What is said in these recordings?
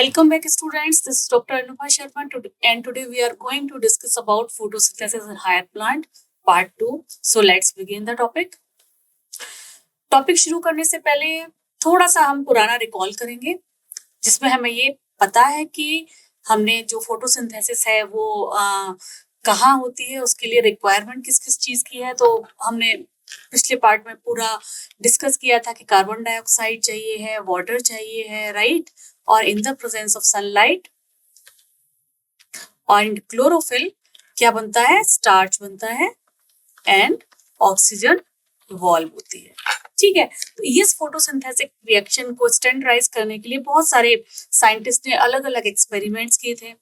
Welcome back, students. This is Dr. Anubha Sharma, and today we are going to discuss about photosynthesis in higher plant, part 2. So let's begin the topic. Topic शुरू करने से पहले थोड़ा सा हम पुराना recall करेंगे, जिसमें हमें ये पता है कि हमने जो फोटोसिंथेसिस है वो कहाँ होती है, उसके लिए रिक्वायरमेंट किस किस चीज की है। तो हमने पिछले पार्ट में पूरा डिस्कस किया था कि कार्बन डाइऑक्साइड चाहिए है, वाटर चाहिए है, राइट, और in the presence of sunlight और इन क्लोरोफिल क्या बनता है, स्टार्च बनता है एंड ऑक्सीजन वॉल्व होती है। ठीक है, तो इस फोटोसिंथेटिक रिएक्शन को स्टैंडर्डाइज करने के लिए बहुत सारे साइंटिस्ट ने अलग अलग एक्सपेरिमेंट्स किए थे,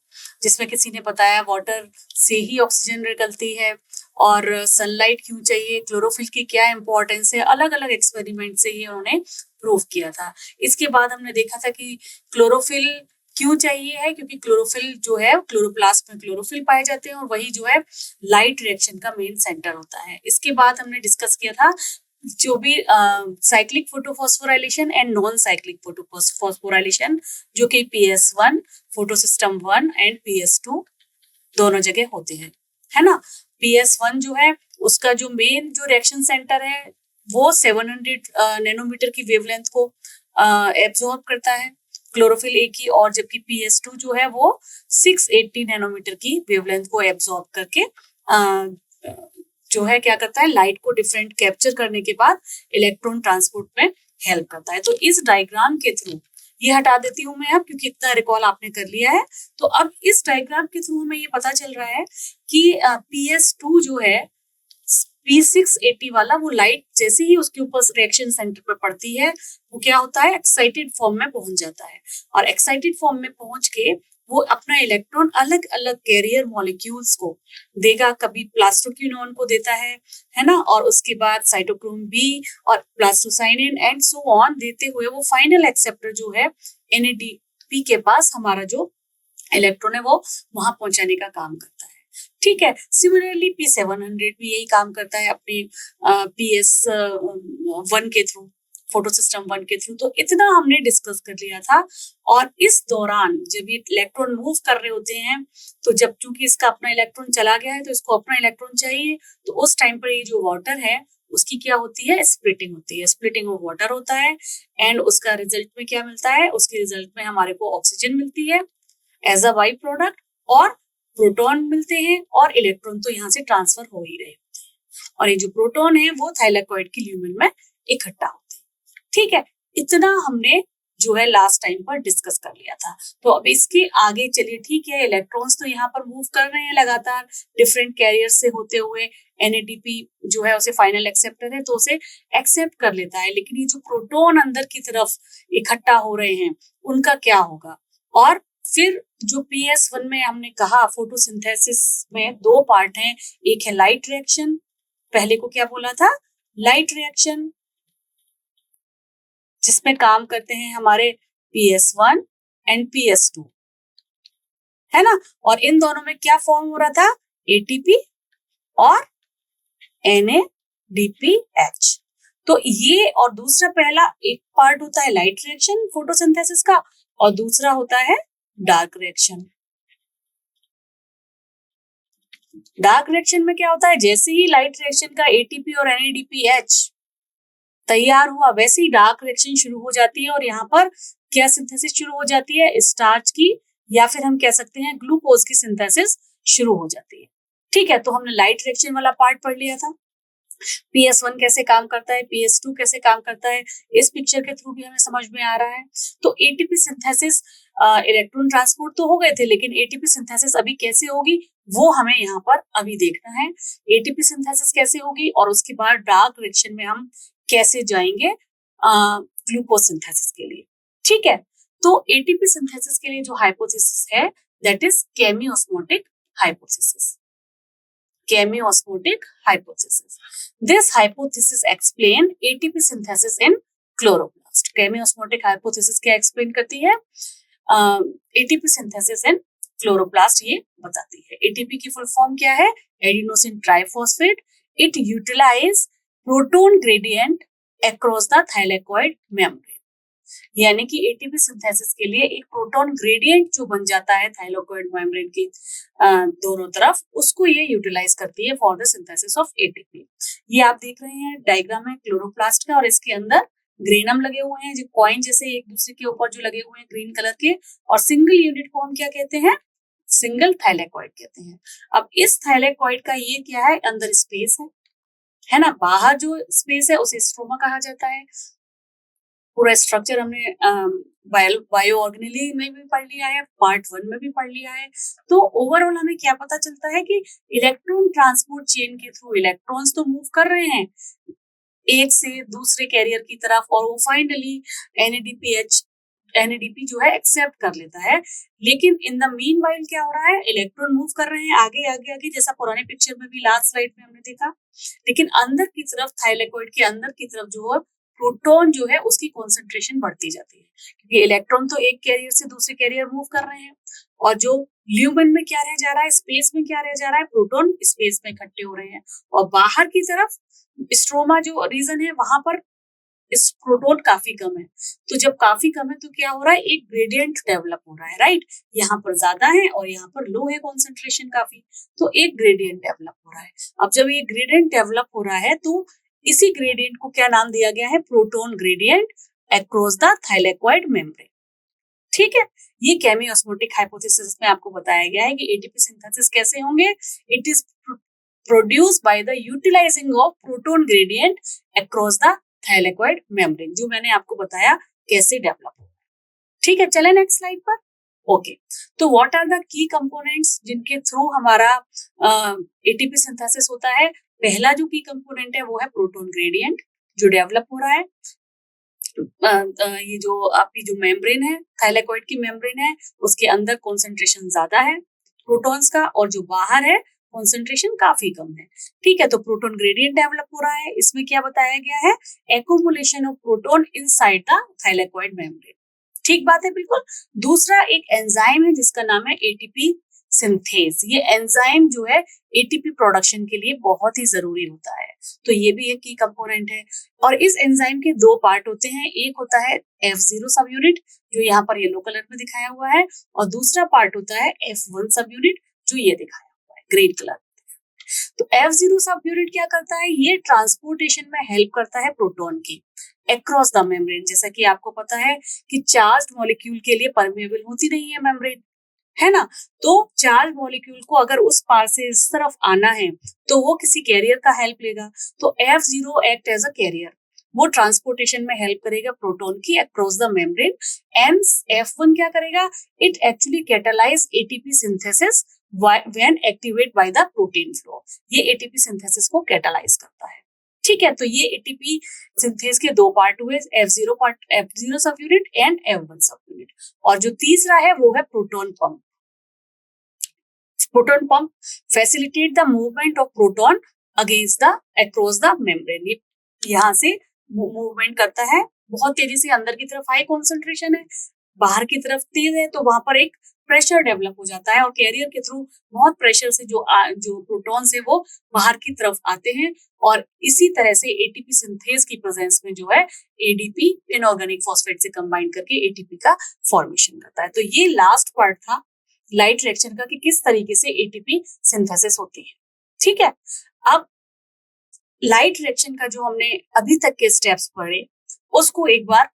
जिसमें किसी ने बताया वाटर से ही ऑक्सीजन निकलती है और सनलाइट क्यों चाहिए, क्लोरोफिल की क्या इंपॉर्टेंस है। अलग अलग एक्सपेरिमेंट से ही उन्होंने प्रूव किया था। इसके बाद हमने देखा था कि क्लोरोफिल क्यों चाहिए है, क्योंकि क्लोरोफिल जो है, क्लोरोप्लास्ट में क्लोरोफिल पाए जाते हैं और वही जो है लाइट रिएक्शन का मेन सेंटर होता है। इसके बाद हमने डिस्कस किया था जो भी cyclic photophosphorylation and non cyclic photophosphorylation, जो कि PS1, फोटोसिस्टम 1 एंड PS2 दोनों जगह होते हैं, है ना। PS1 जो है उसका जो मेन जो रिएक्शन सेंटर है वो 700 नैनोमीटर की वेवलेंथ को एब्जॉर्ब करता है क्लोरोफिल ए की, और जबकि PS2 जो है वो 680 नैनोमीटर की वेवलेंथ को एब्जॉर्ब करके जो है क्या करता है, लाइट को डिफरेंट कैप्चर करने के बाद इलेक्ट्रॉन ट्रांसपोर्ट में हेल्प करता है। तो इस डायग्राम के थ्रू, ये हटा देती हूँ मैं अब क्योंकि इतना रिकॉल आपने कर लिया है। तो अब इस डायग्राम के थ्रू हमें ये पता चल रहा है कि PS2 जो है P680 वाला, वो लाइट जैसे ही उसके ऊपर रिएक्शन सेंटर पर पड़ती है वो क्या होता है, एक्साइटेड फॉर्म में पहुंच जाता है, और एक्साइटेड फॉर्म में पहुंच के वो अपना इलेक्ट्रॉन अलग अलग कैरियर मॉलिक्यूल्स को देगा। कभी प्लास्टोक्विनोन को देता है ना, और उसके बाद साइटोक्रोम बी और प्लास्टोसाइनिन एंड सो ऑन देते हुए वो फाइनल एक्सेप्टर जो है NADP के पास हमारा जो इलेक्ट्रॉन है वो वहां पहुंचाने का काम करता है। ठीक है, सिमिलरली P700 भी यही काम करता है अपने PS1 के थ्रू, फोटोसिस्टम 1 के थ्रू। तो इतना हमने डिस्कस कर लिया था। और इस दौरान जब ये इलेक्ट्रॉन मूव कर रहे होते हैं, तो जब चूंकि इसका अपना इलेक्ट्रॉन चला गया है तो इसको अपना इलेक्ट्रॉन चाहिए, तो उस टाइम पर ये जो वाटर है उसकी क्या होती है, स्प्लिटिंग होती है, स्प्लिटिंग ऑफ वाटर होता है। एंड उसका रिजल्ट में क्या मिलता है, उसके रिजल्ट में हमारे को ऑक्सीजन मिलती है एज अ बाई प्रोडक्ट, और प्रोटॉन मिलते हैं, और इलेक्ट्रॉन तो यहाँ से ट्रांसफर हो ही रहे होते हैं, और ये जो प्रोटॉन है वो थाइलेकोइड की ल्यूमेन में इकट्ठा होते हैं। ठीक है, इतना हमने जो है लास्ट टाइम पर डिस्कस कर लिया था। तो अब इसके आगे चलिए, ठीक है, इलेक्ट्रॉन्स तो यहाँ पर मूव कर रहे हैं लगातार डिफरेंट कैरियर से होते हुए। NADP जो है उसे फाइनल एक्सेप्टर है तो उसे एक्सेप्ट कर लेता है, लेकिन ये जो प्रोटॉन अंदर की तरफ इकट्ठा हो रहे हैं उनका क्या होगा। और फिर जो PS1 में हमने कहा फोटोसिंथेसिस में दो पार्ट हैं, एक है लाइट रिएक्शन, पहले को क्या बोला था, लाइट रिएक्शन, जिसमें काम करते हैं हमारे PS1 एंड PS2, है ना। और इन दोनों में क्या फॉर्म हो रहा था, ATP और NADPH। तो ये, और दूसरा, पहला एक पार्ट होता है लाइट रिएक्शन फोटोसिंथेसिस का, और दूसरा होता है डार्क रिएक्शन। डार्क रिएक्शन में क्या होता है, जैसे ही लाइट रिएक्शन का ATP और NADPH तैयार हुआ, वैसे ही डार्क रिएक्शन शुरू हो जाती है, और यहाँ पर क्या सिंथेसिस शुरू हो जाती है, स्टार्च की, या फिर हम कह सकते हैं ग्लूकोज की सिंथेसिस शुरू हो जाती है। ठीक है, तो हमने लाइट रिएक्शन वाला पार्ट पढ़ लिया था। PS1 कैसे काम करता है, PS2 कैसे काम करता है, इस पिक्चर के थ्रू भी हमें समझ में आ रहा है। तो ATP सिंथेसिस, इलेक्ट्रॉन ट्रांसपोर्ट तो हो गए थे, लेकिन ATP सिंथेसिस अभी कैसे होगी वो हमें यहाँ पर अभी देखना है। ATP सिंथेसिस कैसे होगी और उसके बाद डार्क रिएक्शन में हम कैसे जाएंगे ग्लूकोज सिंथेसिस के लिए। ठीक है, तो ATP सिंथेसिस के लिए जो हाइपोथेसिस है that is chemiosmotic hypothesis. Chemiosmotic hypothesis. This hypothesis explain ATP synthesis in chloroplast. Chemiosmotic hypothesis क्या explain करती है, ATP synthesis in chloroplast ये बताती है। ATP की फुल फॉर्म क्या है, adenosine triphosphate. It utilize proton gradient across the thylakoid membrane. यानी कि एटीपी सिंथेसिस के लिए एक प्रोटॉन ग्रेडियंट जो बन जाता है थाइलेकोइड मेम्ब्रेन के दोनों तरफ, उसको ये यूटिलाइज करती है for the synthesis of ATP. ये आप देख रहे हैं डायग्राम है क्लोरोप्लास्ट का, और इसके अंदर ग्रेनम लगे हुए हैं जो कॉइन जैसे एक दूसरे के ऊपर जो लगे हुए हैं ग्रीन कलर के, और सिंगल यूनिट को हम क्या कहते हैं, सिंगल थाइलेकोइड कहते हैं। अब इस थाइलेकोइड का ये क्या है, अंदर स्पेस है ना, बाहर जो स्पेस है उसे स्ट्रोमा कहा जाता है। पूरा स्ट्रक्चर हमने बायो ऑर्गेनेली में भी पढ़ लिया है, पार्ट 1 में भी पढ़ लिया है। तो ओवरऑल हमें क्या पता चलता है कि इलेक्ट्रॉन ट्रांसपोर्ट चेन के थ्रू इलेक्ट्रॉन्स तो मूव कर रहे हैं एक से दूसरे कैरियर की तरफ, और वो फाइनली NADP जो है एक्सेप्ट कर लेता है। लेकिन इन द मीन वाइल क्या हो रहा है, इलेक्ट्रॉन मूव कर रहे हैं आगे आगे आगे, जैसा पुराने पिक्चर में भी लास्ट स्लाइड में हमने देखा। लेकिन अंदर की तरफ, थाइलेकोइड के अंदर की तरफ जो है प्रोटॉन जो है उसकी कॉन्सेंट्रेशन बढ़ती जाती है, क्योंकि इलेक्ट्रॉन तो एक कैरियर से दूसरे कैरियर मूव कर रहे हैं, और जो ल्यूमेन में क्या रह जा रहा है, स्पेस में क्या रह जा रहा है, प्रोटॉन स्पेस में इकट्ठे हो रहे हैं। और बाहर की तरफ स्ट्रोमा जो रीजन है वहां पर इस प्रोटॉन काफी कम है। तो जब काफी कम है तो क्या हो रहा है, एक ग्रेडियंट डेवलप हो रहा है, राइट। यहाँ पर ज्यादा है और यहाँ पर लो है कॉन्सेंट्रेशन काफी, तो एक ग्रेडियंट डेवलप हो रहा है। अब जब ये ग्रेडियंट डेवलप हो रहा है तो इसी ग्रेडियंट को क्या नाम दिया गया है, proton gradient across the thylakoid membrane. ठीक है, ये केमी-ऑस्मोटिक हाइपोथेसिस में आपको बताया गया है कि एटीपी सिंथेसिस कैसे होंगे। It is produced by the utilising of proton gradient across the thylakoid membrane, जो मैंने आपको बताया कैसे डेवलप होगा। ठीक है, चले नेक्स्ट स्लाइड पर। ओके, तो what are the key components जिनके थ्रू हमारा एटीपी सिंथेसिस होता है। पहला जो की कंपोनेंट है वो है प्रोटॉन ग्रेडियंट जो डेवलप हो रहा है। ये जो आपकी जो मेम्ब्रेन है, थाइलेकोइड की मेम्ब्रेन है, उसके अंदर कॉन्सेंट्रेशन ज्यादा है प्रोटॉन्स का, और जो बाहर है कॉन्सेंट्रेशन काफी कम है। ठीक है, तो प्रोटॉन ग्रेडियंट डेवलप हो रहा है। इसमें क्या बताया गया है, accumulation of proton inside the thylakoid membrane. ठीक बात है, बिल्कुल। दूसरा एक एंजाइम है जिसका नाम है एटीपी सिंथेज। ये एंजाइम जो है एटीपी प्रोडक्शन के लिए बहुत ही जरूरी होता है, तो ये भी एक की कंपोनेंट है। और इस एंजाइम के दो पार्ट होते हैं, एक होता है F0 सब यूनिट जो यहाँ पर येलो कलर में दिखाया हुआ है, और दूसरा पार्ट होता है F1 सब यूनिट जो ये दिखाया हुआ है ग्रीन कलर। तो F0 सब यूनिट क्या करता है, ये ट्रांसपोर्टेशन में हेल्प करता है प्रोटॉन की अक्रॉस द मेम्ब्रेन। जैसा कि आपको पता है कि चार्ज्ड मॉलिक्यूल के लिए परमेबल होती नहीं है मेम्ब्रेन, है ना। तो चार्ज मॉलिक्यूल को अगर उस पार से इस तरफ आना है तो वो किसी कैरियर का हेल्प लेगा। तो F0 act as a carrier, वो ट्रांसपोर्टेशन में हेल्प करेगा प्रोटॉन की across the membrane. And F1 क्या करेगा, it actually catalyse ATP synthesis when activate by the protein flow. ये एटीपी सिंथेसिस को कैटालाइज करता है। ठीक है, तो ये एटीपी सिंथेस के दो पार्ट हुए, F0 सब यूनिट एंड F1 सब यूनिट। और जो तीसरा है वो है proton pump. Proton pump facilitate the movement of proton against the across the membrane. ये यहाँ से मूवमेंट करता है बहुत तेजी से, अंदर की तरफ हाई कॉन्सेंट्रेशन है, बाहर की तरफ तेज है, तो वहां पर एक प्रेशर डेवलप हो जाता है, और कैरियर के थ्रू बहुत प्रेशर से जो प्रोटॉन्स है वो बाहर की तरफ आते हैं। और इसी तरह से एटीपी सिंथेज की प्रेजेंस में जो है एडीपी इनऑर्गेनिक फॉस्फेट से कंबाइन करके एटीपी का फॉर्मेशन करता है। तो ये लास्ट पार्ट था लाइट रिएक्शन का कि किस तरीके से एटीपी सिंथेसिस होती है। ठीक है, अब लाइट रिएक्शन का जो हमने अभी तक के स्टेप्स पढ़े उसको एक बार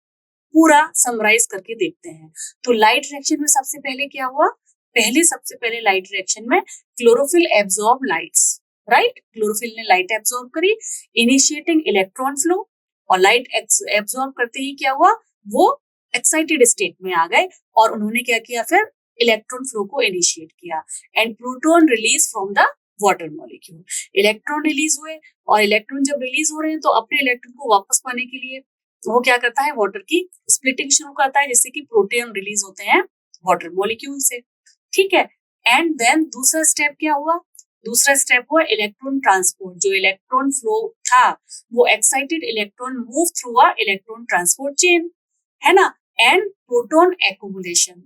पूरा समराइज करके देखते हैं। तो लाइट रिएक्शन में सबसे पहले क्या हुआ, सबसे पहले लाइट रिएक्शन में chlorophyll absorb lights, right. Chlorophyll ने लाइट एब्जॉर्ब करी, इनिशिएटिंग इलेक्ट्रॉन फ्लो, और लाइट एब्जॉर्ब करते ही क्या हुआ, वो एक्साइटेड स्टेट में आ गए, और उन्होंने क्या किया, फिर इलेक्ट्रॉन फ्लो को इनिशिएट किया। And proton release from the water molecule. Electron release हुए, और इलेक्ट्रॉन जब रिलीज हो रहे हैं तो अपने इलेक्ट्रॉन को वापस पाने के लिए वो क्या करता है, वाटर की स्प्लिटिंग शुरू करता है, जिससे कि प्रोटॉन रिलीज होते हैं वाटर मॉलिक्यूल से। ठीक है, एंड देन दूसरा स्टेप क्या हुआ, दूसरा स्टेप हुआ इलेक्ट्रॉन ट्रांसपोर्ट। जो इलेक्ट्रॉन फ्लो था वो excited electron move through a electron transport chain, है ना। And proton accumulation,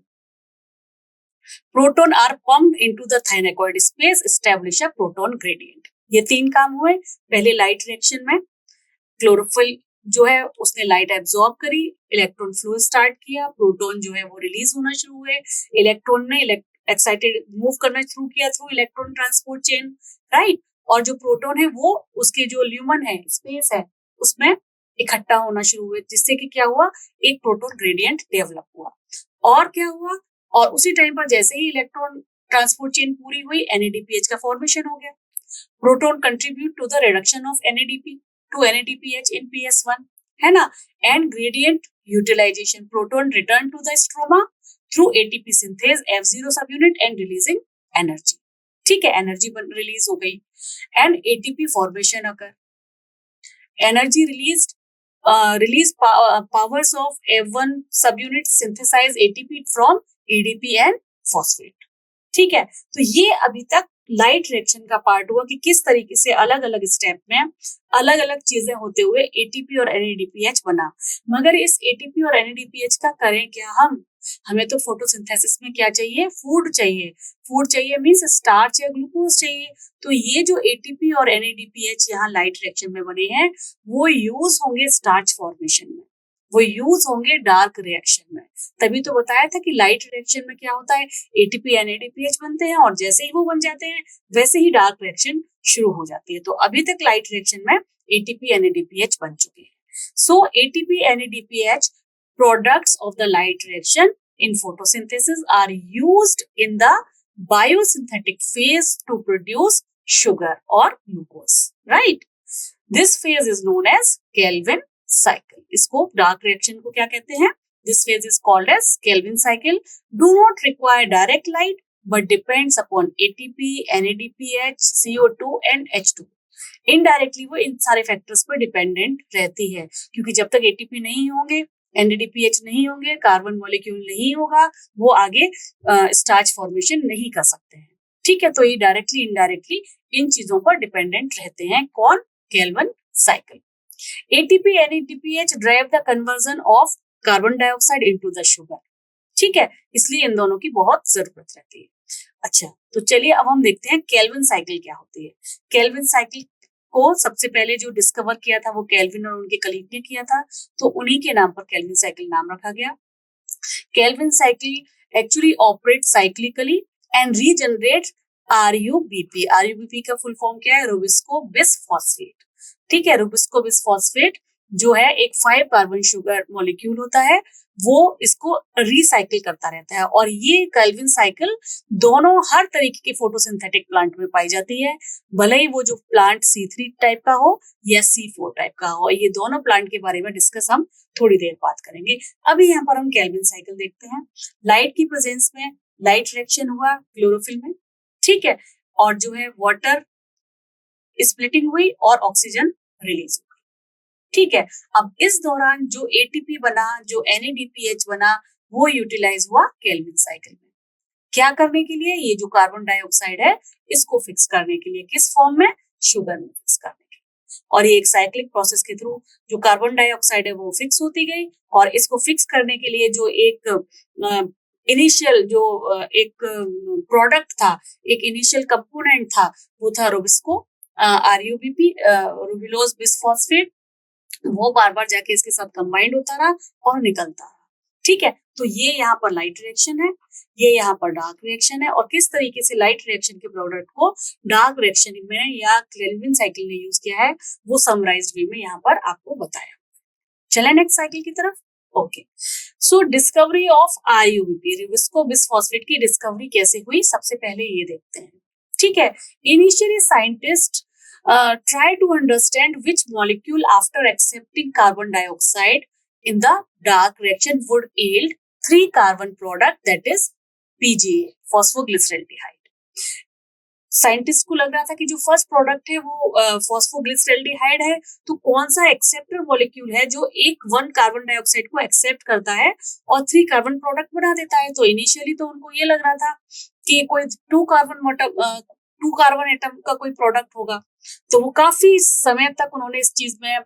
proton are pumped into the thylakoid space, establish a proton gradient. ये तीन काम हुए पहले लाइट रिएक्शन में। क्लोरोफिल जो है उसने लाइट एब्जॉर्ब करी, इलेक्ट्रॉन फ्लो स्टार्ट किया, प्रोटॉन जो है वो रिलीज होना शुरू हुए, इलेक्ट्रॉन ने एक्साइटेड मूव करना शुरू किया through electron transport chain, right. और जो प्रोटॉन है वो उसके जो ल्यूमन है, स्पेस है, उसमें इकट्ठा होना शुरू हुए, जिससे कि क्या हुआ, एक प्रोटॉन ग्रेडियंट डेवलप हुआ। और क्या हुआ, और उसी टाइम पर जैसे ही इलेक्ट्रॉन ट्रांसपोर्ट चेन पूरी हुई, NADPH का फॉर्मेशन हो गया। Proton contribute to the reduction of NADP to NADPH in PS1, है ना। And gradient utilisation, proton return to the stroma through ATP synthase F0 सब यूनिट एंड रिलीजिंग एनर्जी। ठीक है, एनर्जी रिलीज हो गई and ATP formation occur, energy released, release powers of F1 subunit synthesize ATP from ADP and phosphate। ठीक है, तो ये अभी तक लाइट रिएक्शन का पार्ट हुआ कि किस तरीके से अलग अलग स्टेप में अलग अलग चीजें होते हुए ATP और NADPH बना। मगर इस ATP और NADPH का करें क्या हम, हमें तो फोटोसिंथेसिस में क्या चाहिए, फूड चाहिए। फूड चाहिए मीन्स स्टार्च या ग्लूकोज चाहिए। तो ये जो ATP और NADPH यहाँ लाइट रिएक्शन में बने हैं, वो यूज होंगे स्टार्च फॉर्मेशन में, वो यूज होंगे डार्क रिएक्शन में। तभी तो बताया था कि लाइट रिएक्शन में क्या होता है, ATP NADPH बनते हैं और जैसे ही वो बन जाते हैं वैसे ही डार्क रिएक्शन शुरू हो जाती है। तो अभी तक लाइट रिएक्शन में ATP NADPH बन चुके हैं। सो ATP NADPH products of the light reaction in photosynthesis are used in the biosynthetic phase to produce sugar or glucose, right? This phase is known as Calvin cycle। इसको dark reaction को क्या कहते हैं, this phase is called as Calvin cycle, do not require direct light but depends upon ATP, NADPH, CO2 and H2। Indirectly वो इन सारे factors पर dependent रहती है, क्योंकि जब तक ATP नहीं होंगे, NADPH नहीं होंगे, कार्बन मॉलिक्यूल नहीं होगा, वो आगे स्टार्च फॉर्मेशन नहीं कर सकते हैं। ठीक है, तो ये डायरेक्टली इनडायरेक्टली इन चीजों पर डिपेंडेंट रहते हैं। कौन, Calvin cycle. ATP NADPH drive the conversion of carbon dioxide into the sugar. ठीक है, इसलिए इन दोनों की बहुत जरूरत रहती है। अच्छा, तो चलिए अब हम देखते हैं कैल्विन साइकिल क्या होती है। कैल्विन साइकिल को सबसे पहले जो डिस्कवर किया था वो कैल्विन और उनके कलीग ने किया था, तो उन्हीं के नाम पर कैल्विन साइकिल नाम रखा गया। Calvin cycle actually operate cyclically and regenerate RUBP। RUBP का फुल फॉर्म क्या है, रुबिस्को बिसफॉस्फेट। ठीक है, रुबिस्को बिसफॉस्फेट जो है एक 5 कार्बन शुगर मॉलिक्यूल होता है, वो इसको रिसाइकिल करता रहता है। और ये कैल्विन साइकिल दोनों हर तरीके के फोटोसिंथेटिक प्लांट में पाई जाती है, भले ही वो जो प्लांट C3 टाइप का हो या C4 टाइप का हो। ये दोनों प्लांट के बारे में डिस्कस हम थोड़ी देर बात करेंगे। अभी यहाँ पर हम कैल्विन साइकिल देखते हैं। लाइट की प्रेजेंस में लाइट रिएक्शन हुआ क्लोरोफिल में, ठीक है, और जो है वाटर स्प्लिटिंग हुई और ऑक्सीजन रिलीज हुई। ठीक है, अब इस दौरान जो ATP बना, जो NADPH बना, वो यूटिलाइज हुआ कैल्विन साइकिल में। क्या करने के लिए, ये जो कार्बन डाइऑक्साइड है इसको फिक्स करने के लिए। किस फॉर्म में, शुगर में फिक्स करने के लिए। और ये एक साइक्लिक प्रोसेस के थ्रू जो कार्बन डाइऑक्साइड है वो फिक्स होती गई, और इसको फिक्स करने के लिए जो एक इनिशियल जो एक प्रोडक्ट था, एक इनिशियल कंपोनेंट था, वो था रुबिस्को RUBP, रुबिलोज बिसफॉस्फेट। वो बार बार जाके इसके साथ कंबाइंड होता रहा और निकलता रहा। ठीक है, तो ये यहाँ पर लाइट रिएक्शन है, ये यहाँ पर डार्क रिएक्शन है। और किस तरीके से लाइट रिएक्शन के प्रोडक्ट को डार्क रिएक्शन में या कैल्विन साइकिल ने यूज किया है, वो समराइज्ड वे में यहाँ पर आपको बताया। चले नेक्स्ट साइकिल की तरफ। Okay, so discovery of RUBP, Rubisco bisphosphate की डिस्कवरी कैसे हुई, सबसे पहले ये देखते हैं। ठीक है, initially scientist try to understand which molecule after accepting carbon dioxide in the dark reaction would yield 3 carbon product, that is PGA, phosphoglyceraldehyde। Scientist को लग रहा था कि जो फर्स्ट प्रोडक्ट है वो फॉस्फोग्लिसरल्डिहाइड है, तो कौन सा एक्सेप्टर मॉलिक्यूल है जो 1 कार्बन डाइऑक्साइड को एक्सेप्ट करता है और 3 कार्बन प्रोडक्ट बना देता है। तो इनिशियली तो उनको ये लग रहा था कि कोई 2 कार्बन एटम का कोई प्रोडक्ट होगा। तो वो काफी समय तक उन्होंने इस चीज में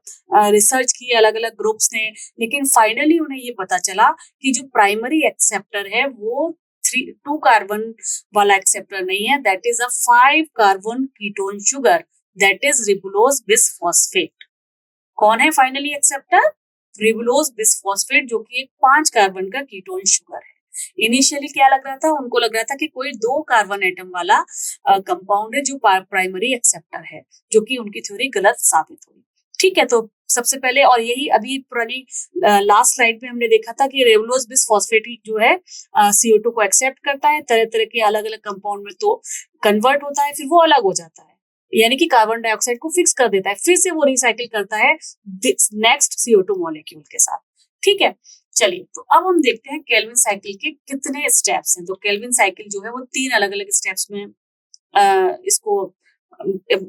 रिसर्च की, अलग अलग ग्रुप्स ने, लेकिन फाइनली उन्हें ये पता चला कि जो प्राइमरी एक्सेप्टर है वो 2 कार्बन वाला एक्सेप्टर नहीं है, that is a 5 carbon ketone sugar, that is ribulose bisphosphate. कौन है फाइनली एक्सेप्टर? रिबुलोज बिसफॉस्फेट, जो कि एक 5 कार्बन का कीटोन शुगर है। इनिशियली क्या लग रहा था, उनको लग रहा था कि कोई 2 कार्बन एटम वाला कंपाउंड है जो प्राइमरी एक्सेप्टर है, जो कि उनकी थ्योरी गलत साबित हुई। ठीक है, तो सबसे पहले, और यही अभी पुरानी लास्ट स्लाइड में हमने देखा था कि रेबुलोज बिसफॉस्फेट जो है CO2 को एक्सेप्ट करता है, तरह तरह के अलग अलग कंपाउंड में तो कन्वर्ट होता है, फिर वो अलग हो जाता है, यानी कि कार्बन डाइऑक्साइड को फिक्स कर देता है, फिर से वो रिसाइकिल करता है नेक्स्ट CO2 मॉलिक्यूल के साथ। ठीक है, चलिए तो अब हम देखते हैं केल्विन साइकिल के कितने स्टेप्स हैं। तो केल्विन साइकिल जो है वो 3 अलग अलग स्टेप्स में इसको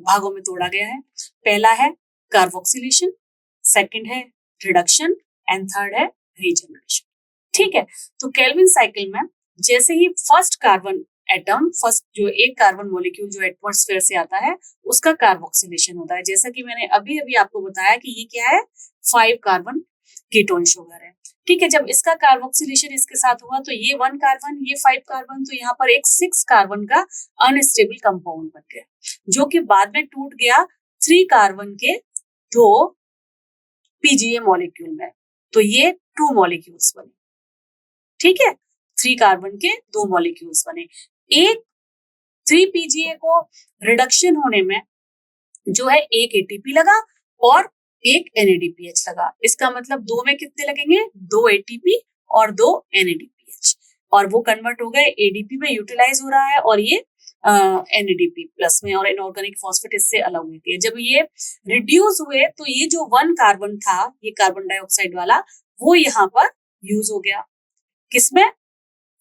भागों में तोड़ा गया है। पहला है कार्बोक्सिलेशन, सेकंड है रिडक्शन एंड थर्ड है रीजनरेशन। ठीक है, तो केल्विन साइकिल में जैसे ही फर्स्ट कार्बन एटम, फर्स्ट जो एक कार्बन मॉलिक्यूल जो एटमॉस्फेयर से आता है, उसका कार्बोक्सिलेशन होता है। जैसा कि मैंने अभी अभी आपको बताया कि ये क्या है, 5 कार्बन कीटोन शुगर है। ठीक है, जब इसका कार्बोक्सिलेशन इसके साथ हुआ तो ये 1 कार्बन, ये 5 कार्बन, तो यहाँ पर एक 6 कार्बन का अनस्टेबल कंपाउंड बन गया, जो कि बाद में टूट गया 3 कार्बन के 2 PGA मॉलिक्यूल में, तो ये 2 मॉलिक्यूल्स बने। ठीक है, 3 कार्बन के 2 मॉलिक्यूल्स बने। एक 3 PGA को रिडक्शन होने में जो है एक ATP लगा और एक NADPH लगा। इसका मतलब 2 में कितने लगेंगे, 2 ATP और 2 NADPH, और वो कन्वर्ट हो गए ADP में, यूटिलाइज हो रहा है, और ये NADP प्लस में, और इनऑर्गेनिक फॉस्फेट इससे अलग होती है। जब ये रिड्यूस हुए तो ये जो 1 कार्बन था, ये कार्बन डाइऑक्साइड वाला, वो यहाँ पर यूज हो गया, किसमें,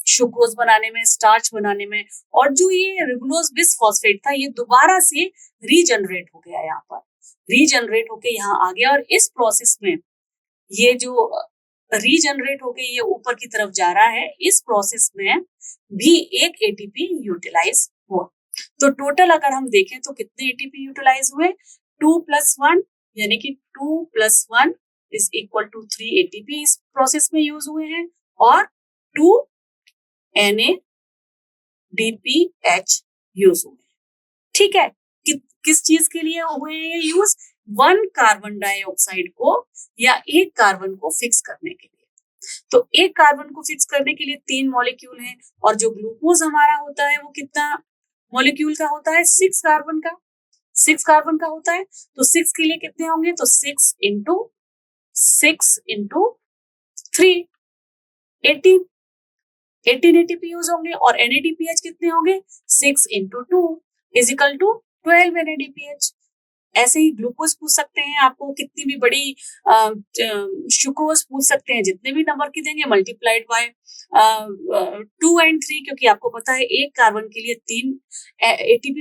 सुक्रोज बनाने में, स्टार्च बनाने में, और जो ये रिबुलोज बिसफॉस्फेट था ये दोबारा से रीजनरेट हो गया, यहाँ पर रीजनरेट होके यहाँ आ गया, और इस प्रोसेस में ये जो रीजनरेट होके ये ऊपर की तरफ जा रहा है, इस प्रोसेस में भी एक ATP यूटिलाइज हुआ। तो टोटल अगर हम देखें तो कितने ATP यूटिलाइज हुए, 2 + 1, यानी कि 2 + 1 = 3 ATP इस प्रोसेस में यूज हुए हैं, और 2 NADPH यूज हुए। ठीक है, किस चीज के लिए हुए हैं ये यूज, 1 कार्बन डाइऑक्साइड को या एक कार्बन को फिक्स करने के लिए। तो एक कार्बन को फिक्स करने के लिए 3 मॉलिक्यूल हैं, और जो ग्लूकोज हमारा होता है वो कितना मॉलिक्यूल का होता है, 6 कार्बन का, 6 कार्बन का होता है। तो 6 के लिए कितने होंगे, तो 6 × 6 × 3 18 ATP यूज होंगे, और NADPH कितने होंगे, 6 × 2 = 12 NADPH। ऐसे ही ग्लूकोज पूछ सकते हैं आपको, कितनी भी बड़ी सुक्रोज पूछ सकते हैं, जितने भी नंबर की देंगे मल्टीप्लाइड बाय 2 और 3, क्योंकि आपको पता है एक कार्बन के लिए 3 ATP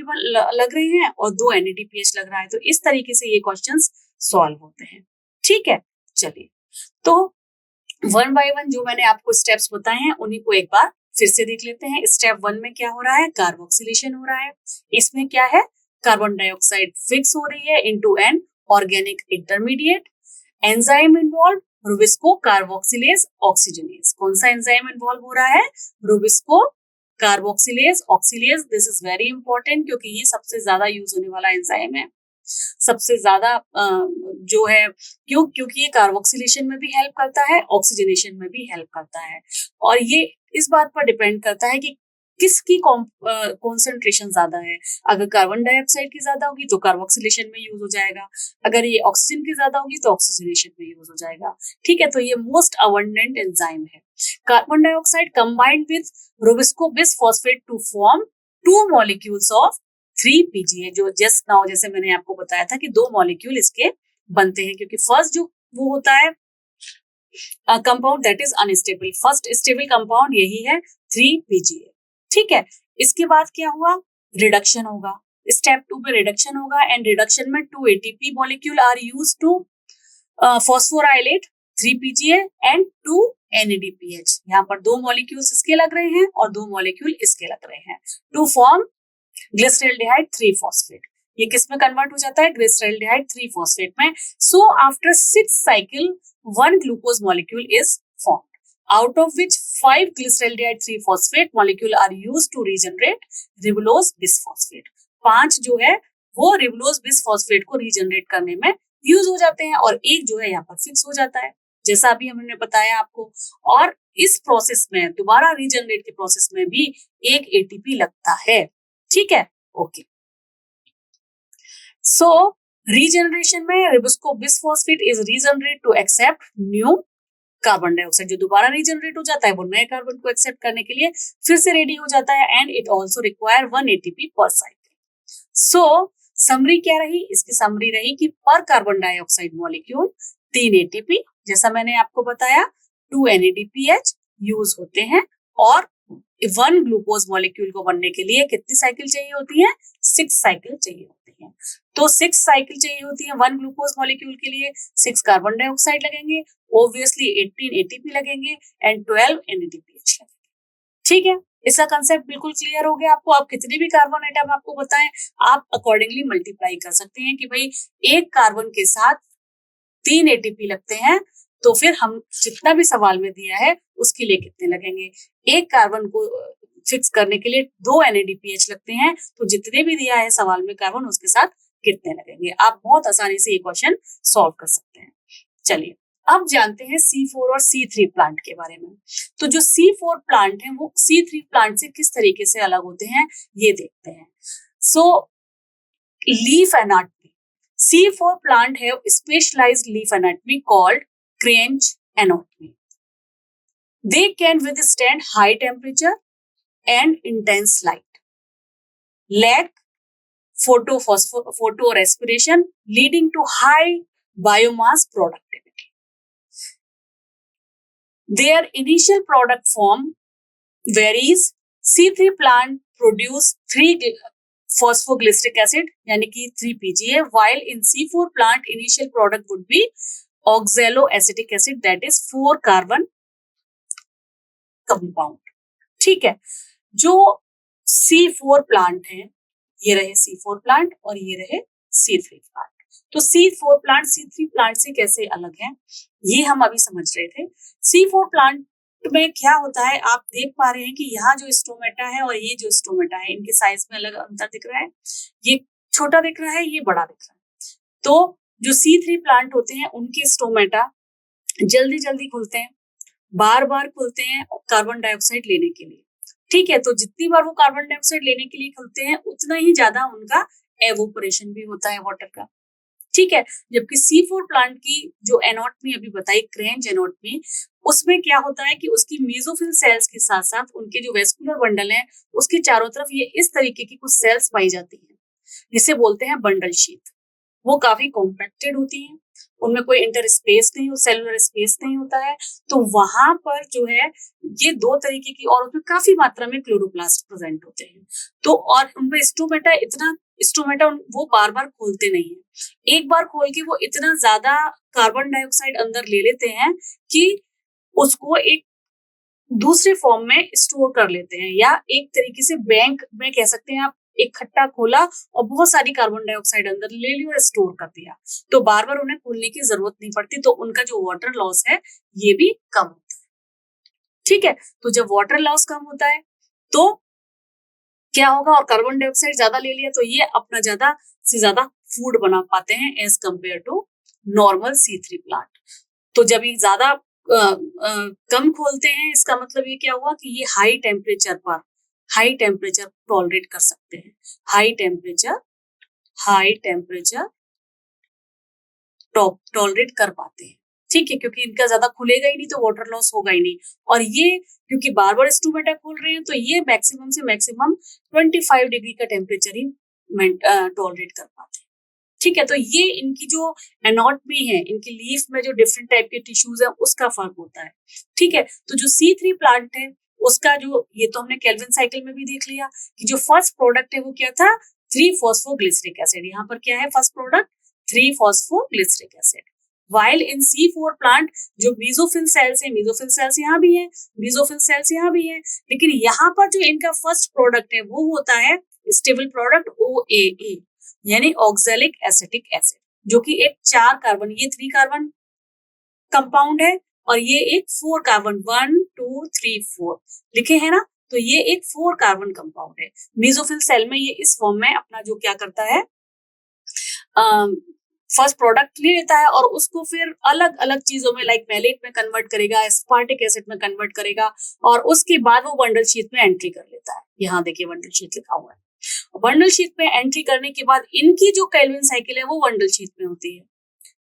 लग रहे हैं और 2 NADPH लग रहा है। तो इस तरीके से ये क्वेश्चंस सॉल्व होते हैं। ठीक है, चलिए तो 1 by 1 जो मैंने आपको स्टेप्स बताए हैं उन्हीं को एक बार फिर से देख लेते हैं। स्टेप 1 में क्या हो रहा है, कार्बोक्सिलेशन हो रहा है। इसमें क्या है, कार्बन डाइऑक्साइड फिक्स हो रही है into an organic intermediate. Enzyme involve, rubisco carboxylase oxygenase. कौन सा एंजाइम इन्वॉल्व हो रहा है, rubisco carboxylase oxylase. This is very important, क्योंकि ये सबसे ज्यादा यूज होने वाला एंजाइम है, सबसे ज्यादा जो है, क्योंकि ये कार्बोक्सिलेशन में भी हेल्प करता है, ऑक्सीजनेशन में भी हेल्प करता है, और ये इस बात पर डिपेंड करता है कि किसकी कॉन्सेंट्रेशन ज्यादा है। अगर कार्बन डाइऑक्साइड की ज्यादा होगी तो कार्बोक्सिलेशन में यूज हो जाएगा, अगर ये ऑक्सीजन की ज्यादा होगी तो ऑक्सीजनेशन में यूज हो जाएगा। ठीक है, तो ये मोस्ट अबंडेंट एंजाइम है। Carbon dioxide combined with rubisco bisphosphate to form 2 molecules of 3 PGA। जो जस्ट नाउ जैसे मैंने आपको बताया था कि 2 मॉलिक्यूल इसके बनते हैं, क्योंकि फर्स्ट जो वो होता है compound that is unstable, first stable compound यही है 3 PGA। ठीक है, इसके बाद क्या हुआ, रिडक्शन होगा। स्टेप 2 पे रिडक्शन होगा, एंड रिडक्शन में 2 ATP molecule are use to phosphorylate 3 PGA and 2 NADPH। यहाँ पर 2 मॉलिक्यूल्स इसके लग रहे हैं और 2 मॉलिक्यूल इसके लग रहे हैं टू फॉर्म ग्लिसरॉल्डिहाइड 3-फॉस्फेट। ये किस में कन्वर्ट हो जाता है, ग्लिसरॉल्डिहाइड 3-फॉस्फेट में। So after 6 cycle 1 glucose molecule is formed, out of which 5 glyceraldehyde 3-phosphate molecule are used to regenerate ribulose bisphosphate। 5 जो है वो रिबुलोज बिसफॉस्फेट को रीजनरेट करने में यूज हो जाते हैं और एक जो है यहाँ पर फिक्स हो जाता है, जैसा अभी हमने बताया आपको। और इस प्रोसेस में दोबारा रीजनरेट के प्रोसेस में भी एक एटीपी लगता है, ठीक है। ओके, सो रीजनरेशन में ribulose bisphosphate is regenerate to accept new carbon dioxide. जो दोबारा रीजनरेट हो जाता है वो नए कार्बन को एक्सेप्ट करने के लिए फिर से रेडी हो जाता है, and it also require 1 ATP पर साइकिल। सो समरी क्या रही, इसकी समरी रही कि पर कार्बन डाइऑक्साइड मॉलिक्यूल 3 एटीपी, जैसा मैंने आपको बताया 2 NADPH यूज होते हैं, और 1 ग्लूकोज मॉलिक्यूल को बनने के लिए कितनी साइकिल चाहिए होती है, 6 साइकिल चाहिए होती है। तो 6 साइकिल चाहिए होती है 1 ग्लूकोज मॉलिक्यूल के लिए, 6 कार्बन डाइऑक्साइड लगेंगे, ऑब्वियसली 18 एटीपी लगेंगे एंड 12 NADPH लगेंगे, ठीक है। इसका कंसेप्ट बिल्कुल क्लियर हो गया आपको। आप कितने भी कार्बन आइटम आपको बताएं, आप अकॉर्डिंगली मल्टीप्लाई कर सकते हैं कि भाई एक कार्बन के साथ 3 एटीपी लगते हैं, तो फिर हम जितना भी सवाल में दिया है उसके लिए कितने लगेंगे। एक कार्बन को फिक्स करने के लिए 2 NADPH लगते हैं, तो जितने भी दिया है सवाल में कार्बन उसके साथ कितने लगेंगे। आप बहुत आसानी से ये क्वेश्चन सॉल्व कर सकते हैं। चलिए अब जानते हैं C4 और C3 प्लांट के बारे में। तो जो C4 प्लांट है वो C3 प्लांट से किस तरीके से अलग होते हैं ये देखते हैं। So leaf anatomy, C4 plant have specialized leaf anatomy called Cranch anatomy. They can withstand high temperature and intense light, lack photorespiration, leading to high biomass productivity. Their initial product form varies. C3 plant produce 3 phosphoglyceric acid यानी कि 3 PGA, while in C4 plant initial product would be oxaloacetic acid, that is 4 carbon compound, ठीक है। जो C4 plant है, ये रहे C4 plant और ये रहे C3 प्लांट। तो C4 प्लांट C3 प्लांट से कैसे अलग है ये हम अभी समझ रहे थे। C4 प्लांट में क्या होता है, आप देख पा रहे हैं कि यहाँ जो स्टोमेटा है और ये जो स्टोमेटा है इनके साइज में अलग अंतर दिख रहा है, ये छोटा दिख रहा है, ये बड़ा दिख रहा है। तो जो C3 प्लांट होते हैं उनके स्टोमेटा जल्दी जल्दी खुलते हैं, बार बार खुलते हैं कार्बन डाइऑक्साइड लेने के लिए, ठीक है। तो जितनी बार वो कार्बन डाइऑक्साइड लेने के लिए खुलते हैं उतना ही ज्यादा उनका एवोपरेशन भी होता है वाटर का, ठीक है। जबकि C4 प्लांट की जो एनाटॉमी अभी बताई, क्रेंच एनाटॉमी, उसमें क्या होता है कि उसकी मेसोफिल सेल्स के साथ साथ उनके जो वेस्कुलर बंडल है उसके चारों तरफ ये इस तरीके की कुछ सेल्स पाई जाती है जिसे बोलते हैं बंडल शीथ। वो काफी कॉम्पैक्टेड होती हैं, उनमें कोई इंटर स्पेस नहीं, सेलुलर स्पेस नहीं होता है। तो वहां पर जो है ये 2 तरीके की, और उसमें काफी मात्रा में क्लोरोप्लास्ट प्रेजेंट होते हैं। तो और उनमें स्टोमेटा वो बार बार खोलते नहीं है, एक बार खोल के वो इतना ज्यादा कार्बन डाइऑक्साइड अंदर ले लेते हैं कि उसको एक दूसरे फॉर्म में स्टोर कर लेते हैं, या एक तरीके से बैंक में कह सकते हैं आप, एक खट्टा खोला और बहुत सारी कार्बन डाइऑक्साइड अंदर ले ली और स्टोर कर दिया, तो बार बार उन्हें खोलने की जरूरत नहीं पड़ती, तो उनका जो वाटर लॉस है ये भी कम होता है, ठीक है। तो जब वाटर लॉस कम होता है तो क्या होगा, और कार्बन डाइऑक्साइड ज्यादा ले लिया तो ये अपना ज्यादा से ज्यादा फूड बना पाते हैं as compare to normal C3 plant. तो जब ये ज्यादा कम खोलते हैं, इसका मतलब ये क्या हुआ कि ये हाई टेम्परेचर टॉलरेट कर सकते हैं, हाई टेम्परेचर टॉलरेट कर पाते हैं, ठीक है, क्योंकि इनका ज्यादा खुलेगा ही नहीं तो वाटर लॉस होगा ही नहीं। और ये क्योंकि बार बार स्टोमेटा खोल रहे हैं तो ये मैक्सिमम से मैक्सिमम 25 डिग्री का टेम्परेचर ही टॉलरेट कर पाते हैं, ठीक है। तो ये इनकी जो एनाटॉमी है, इनकी लीफ में जो डिफरेंट टाइप के टिश्यूज है उसका फर्क होता है, ठीक है। तो जो C3 प्लांट है उसका जो, ये तो हमने केल्विन साइकिल में भी देख लिया कि जो फर्स्ट प्रोडक्ट है वो क्या था, 3 फॉस्फोग्लिसरिक एसिड। यहाँ पर क्या है first product, 3 phosphoglyceric acid. While in C4 plant जो मेसोफिल सेल्स है, मेसोफिल सेल्स यहाँ भी है, मेसोफिल सेल्स यहाँ भी है, लेकिन यहाँ पर जो इनका फर्स्ट प्रोडक्ट है वो होता है स्टेबल प्रोडक्ट OAA, यानी ऑक्सैलिक एसिटिक एसिड, जो कि एक 4 कार्बन, ये 3 कार्बन कंपाउंड है और ये एक 4 कार्बन, 1 2 3 4 लिखे हैं ना, तो ये एक 4 कार्बन कंपाउंड है। मेसोफिल सेल में ये इस फॉर्म में अपना जो क्या करता है, फर्स्ट प्रोडक्ट ले लेता है और उसको फिर अलग अलग चीजों में लाइक मैलेट में कन्वर्ट करेगा, एस्पार्टिक एसिड में कन्वर्ट करेगा और उसके बाद वो बंडल शीट में एंट्री कर लेता है। यहाँ देखिए बंडल शीट लिखा हुआ है। बंडल शीट में एंट्री करने के बाद इनकी जो केल्विन साइकिल है वो बंडल शीट में होती है।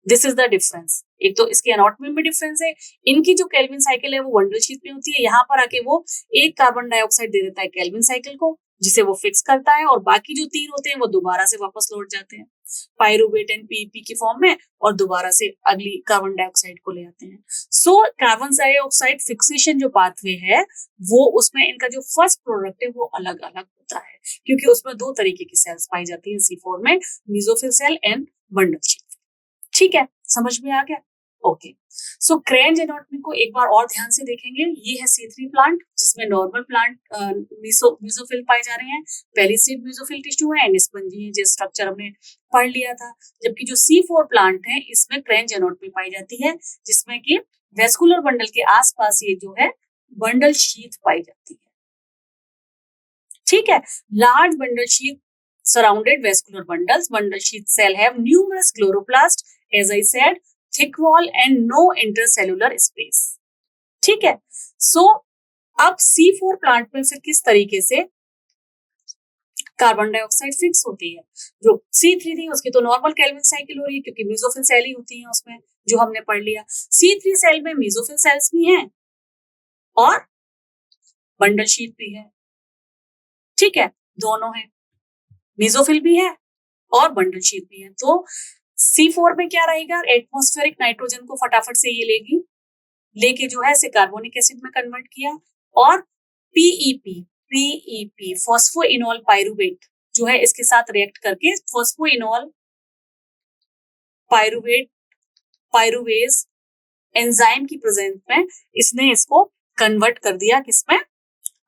This is the difference. एक तो इसके एनाटॉमी में डिफरेंस है, इनकी जो केल्विन साइकिल है वो बंडल शीट में होती है। यहाँ पर आके वो एक कार्बन डाइऑक्साइड दे देता है केल्विन साइकिल को, जिसे वो फिक्स करता है और बाकी जो 3 होते हैं वो दोबारा से वापस लौट जाते हैं पायरुवेट एंड पीईपी की फॉर्म में और दोबारा से अगली कार्बन डाइऑक्साइड को ले आते हैं। सो कार्बन डाइऑक्साइड फिक्सेशन जो पाथवे है वो उसमें इनका जो फर्स्ट प्रोडक्ट है वो अलग अलग होता है, क्योंकि उसमें 2 तरीके की सेल्स पाई जाती है C4 में, mesophyll cell and bundle sheet. ठीक है, समझ में आ गया? ओके, सो क्रेंज एनाटॉमी को एक बार और ध्यान से देखेंगे। ये है C3 प्लांट जिसमें नॉर्मल प्लांट मेसोफिल पाए जा रहे हैं, पेलिसेड मेसोफिल टिश्यू है एंड स्पंजी है, जो स्ट्रक्चर हमने पढ़ लिया था। जबकि जो C4 प्लांट है इसमें क्रेंज एनाटॉमी पाई जाती है जिसमें कि वेस्कुलर बंडल के आसपास ये जो है बंडल शीथ पाई जाती है। ठीक है, large bundle sheath surrounded vascular bundles. Bundle sheath cell have numerous chloroplasts, as I said, thick wall and no intercellular space. ठीक है, सो अब C4 प्लांट में फिर किस तरीके से कार्बन डाइऑक्साइड फिक्स होती है। जो C3 थी उसकी तो नॉर्मल केल्विन साइकिल हो रही है क्योंकि मेसोफिल सेल ही होती है उसमें, जो हमने पढ़ लिया। C3 सेल में मेसोफिल सेल्स भी हैं और बंडल शीट भी है। ठीक है, दोनों है, मेसोफिल भी है और बंडल शीट भी है। तो C4 में क्या रहेगा, एटमॉस्फेरिक नाइट्रोजन को फटाफट से ये लेगी, लेके जो है इसे कार्बोनिक एसिड में कन्वर्ट किया और पीईपी फॉस्फोइनोल पायरुवेट जो है इसके साथ रिएक्ट करके फॉस्फोइनोल पायरुवेज एंजाइम की प्रेजेंस में इसने इसको कन्वर्ट कर दिया किसमें,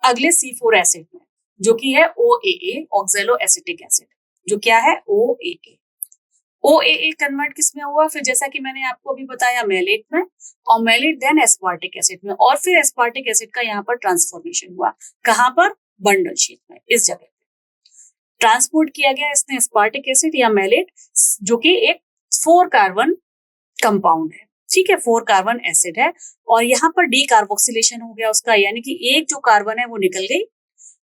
अगले C4 एसिड में, जो कि है OAA ऑक्सैलो एसिटिक एसिड, जो क्या है OAA कन्वर्ट किसमें हुआ, फिर जैसा कि मैंने आपको अभी बताया मैलेट में, और मैलेट देन एस्पार्टिक एसिड में, और फिर एस्पार्टिक एसिड का यहाँ पर ट्रांसफॉर्मेशन हुआ, कहाँ पर, बंडल शीट में, इस जगह ट्रांसपोर्ट किया गया इसने एस्पार्टिक एसिड या मैलेट, जो कि एक 4 कार्बन कंपाउंड है। ठीक है, 4 कार्बन एसिड है और यहाँ पर डीकार्बोक्सिलेशन हो गया उसका, यानी कि एक जो कार्बन है वो निकल गई,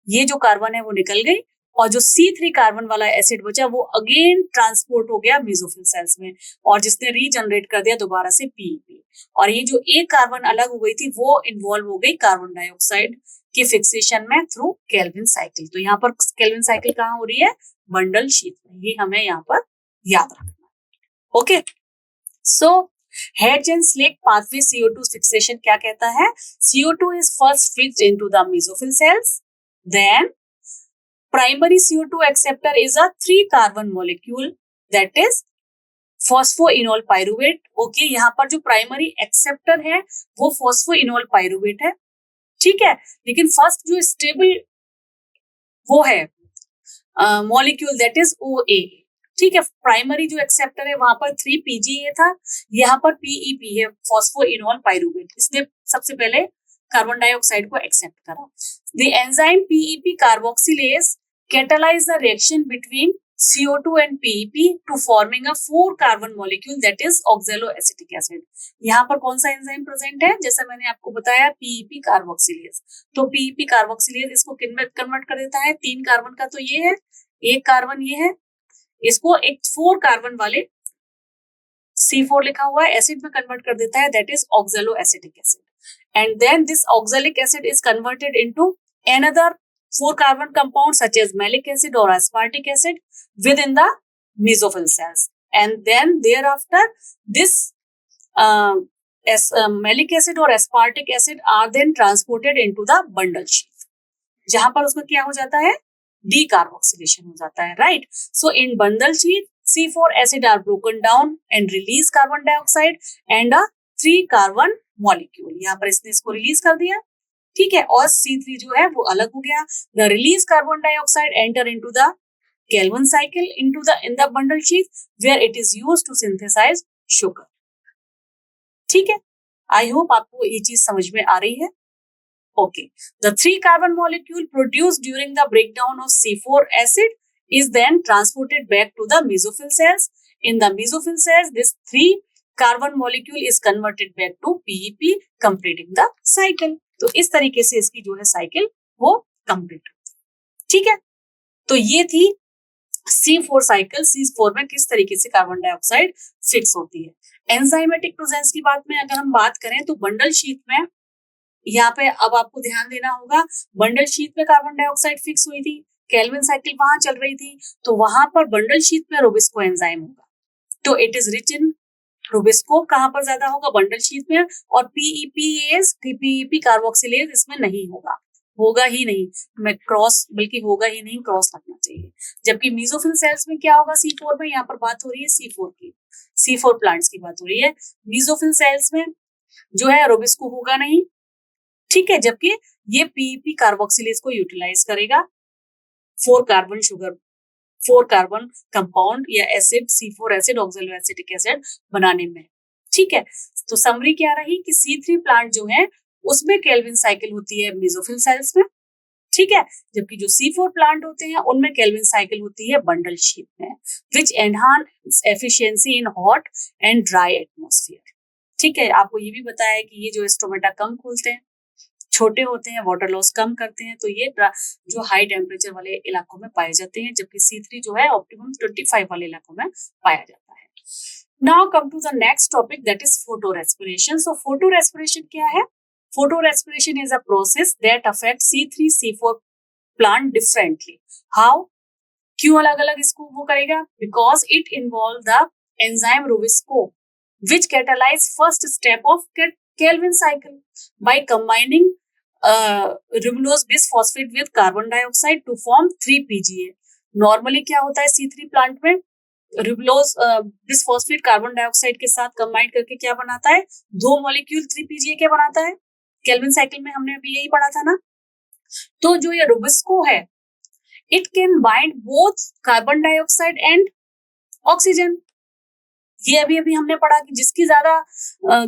ये जो कार्बन है वो निकल गई और जो C3 कार्बन वाला एसिड बचा वो अगेन ट्रांसपोर्ट हो गया मेसोफिल सेल्स में और जिसने रीजनरेट कर दिया दोबारा से पीईपी, और ये जो एक कार्बन अलग हो गई थी वो इन्वॉल्व हो गई कार्बन डाइऑक्साइड के फिक्सेशन में थ्रू केल्विन साइकिल। तो यहाँ पर केल्विन साइकिल कहाँ हो रही है, बंडल शीट में, ये हमें यहाँ पर याद रखना। Okay, so Hatch and Slack pathway CO2 fixation क्या कहता है, CO2 is first fixed into the mesophyll cells, then primary CO2 acceptor is a 3 carbon molecule that is phosphoenol pyruvate। Okay, यहाँ पर जो प्राइमरी एक्सेप्टर है वो phosphoenol pyruvate है। ठीक है, लेकिन फर्स्ट जो स्टेबल वो है मॉलिक्यूल दैट इज OAA। ठीक है, प्राइमरी जो एक्सेप्टर है वहां पर 3PGA था, यहाँ पर PEP है फॉस्फोइनोल पायरुवेट, इसने सबसे पहले कार्बन डाइऑक्साइड को एक्सेप्ट करा। The enzyme PEP carboxylase catalyze the reaction between CO2 and PEP to forming a 4 carbon molecule that is oxaloacetic acid। यहाँ पर कौन सा एंजाइम प्रेजेंट है, जैसा मैंने आपको बताया PEP कार्बोक्सिलेज। तो PEP कार्बोक्सिलेज इसको किन में कन्वर्ट कर देता है, 3 कार्बन का तो ये है, एक कार्बन ये है, इसको एक 4 कार्बन वाले C4 लिखा हुआ है एसिड में कन्वर्ट कर देता है, that is oxaloacetic acid, and then this oxalic acid is converted into another 4 carbon compounds such as malic acid or aspartic acid within the mesophyll cells, and then thereafter this malic acid or aspartic acid are then transported into the bundle sheath, जहां पर उसमें क्या हो जाता है, decarboxylation हो जाता है, right? So in bundle sheath C4 acid are broken down and release carbon dioxide and a 3 carbon molecule, यहाँ पर इसने इसको रिलीज कर दिया। ठीक है, और C3 जो है वो अलग हो गया। The release carbon dioxide enter into the Calvin cycle in the bundle sheath where it is used to synthesize sugar। ठीक है, आई होप आपको ये चीज समझ में आ रही है। Okay, the 3 carbon molecule produced during the breakdown of C4 acid is then transported back to the mesophyll cells In the mesophyll cells, this 3 carbon molecule is converted back to PEP, completing the cycle. तो इस तरीके से इसकी जो है cycle वो complete होती है। ठीक है, तो ये थी C4 साइकिल। C4 में किस तरीके से कार्बन डाइऑक्साइड फिक्स होती है। एंजाइमेटिक प्रेजेंस की बात में अगर हम बात करें तो बंडल शीट में यहाँ पे अब आपको ध्यान देना होगा, बंडल शीट में कार्बन डाइऑक्साइड फिक्स हुई थी, केल्विन साइकिल वहां चल रही थी, तो वहां पर बंडल शीट में रोबिस्को एंजाइम होगा, तो it is rich in Rubisco. कहां पर ज्यादा होगा? बंडल शीट में। और पीईपीएस पीपीईपी कार्बोक्सिलेज इसमें नहीं होगा, होगा ही नहीं, मैं क्रॉस, बल्कि होगा ही नहीं, क्रॉस लगना चाहिए। जबकि मेसोफिल सेल्स में क्या होगा? C4 में, यहाँ पर बात हो रही है C4 की, C4 प्लांट्स की बात हो रही है। मेसोफिल सेल्स में जो है रोबिस्को होगा नहीं, ठीक है, जबकि ये पीईपी कार्बोक्सिलेज को यूटिलाइज करेगा 4 कार्बन शुगर, 4 कार्बन कंपाउंड या acid, C4 acid, oxaloacetic acid बनाने में। ठीक है, तो समरी क्या रही कि C3 प्लांट जो है उसमें केल्विन साइकिल होती है मेसोफिल सेल्स में, ठीक है, जबकि जो C4 प्लांट होते हैं उनमें केल्विन साइकिल होती है बंडल शीट में, which enhance efficiency in hot and dry atmosphere. ठीक है, आपको ये भी बताया है कि ये जो स्टोमेटा कम खुलते हैं, छोटे होते हैं, वाटर लॉस कम करते हैं, तो ये जो हाई टेम्परेचर वाले इलाकों में पाए जाते हैं, जबकि C3 जो है ऑप्टिमम 25 वाले इलाकों में पाया जाता है। Now come to the next topic, that is photorespiration. So photorespiration क्या है? Photorespiration is a process that affect C3 C4 plant differently. How? क्यों अलग अलग इसको वो करेगा? Because it involve the enzyme rubisco which catalyze first step of Calvin cycle by combining ribulose bisphosphate with carbon dioxide to form 3-PGA। Normally क्या होता है C3 plant में? रिबुलोज बिस्फॉस्फेट कार्बन डाइऑक्साइड के साथ कंबाइन करके क्या बनाता है? 2 मॉलिक्यूल 3-PGA क्या बनाता है? केल्विन साइकिल में हमने अभी यही पढ़ा था ना। तो जो ये रोबिस्को है, it can bind both carbon dioxide and oxygen. ये अभी अभी हमने पढ़ा कि जिसकी ज्यादा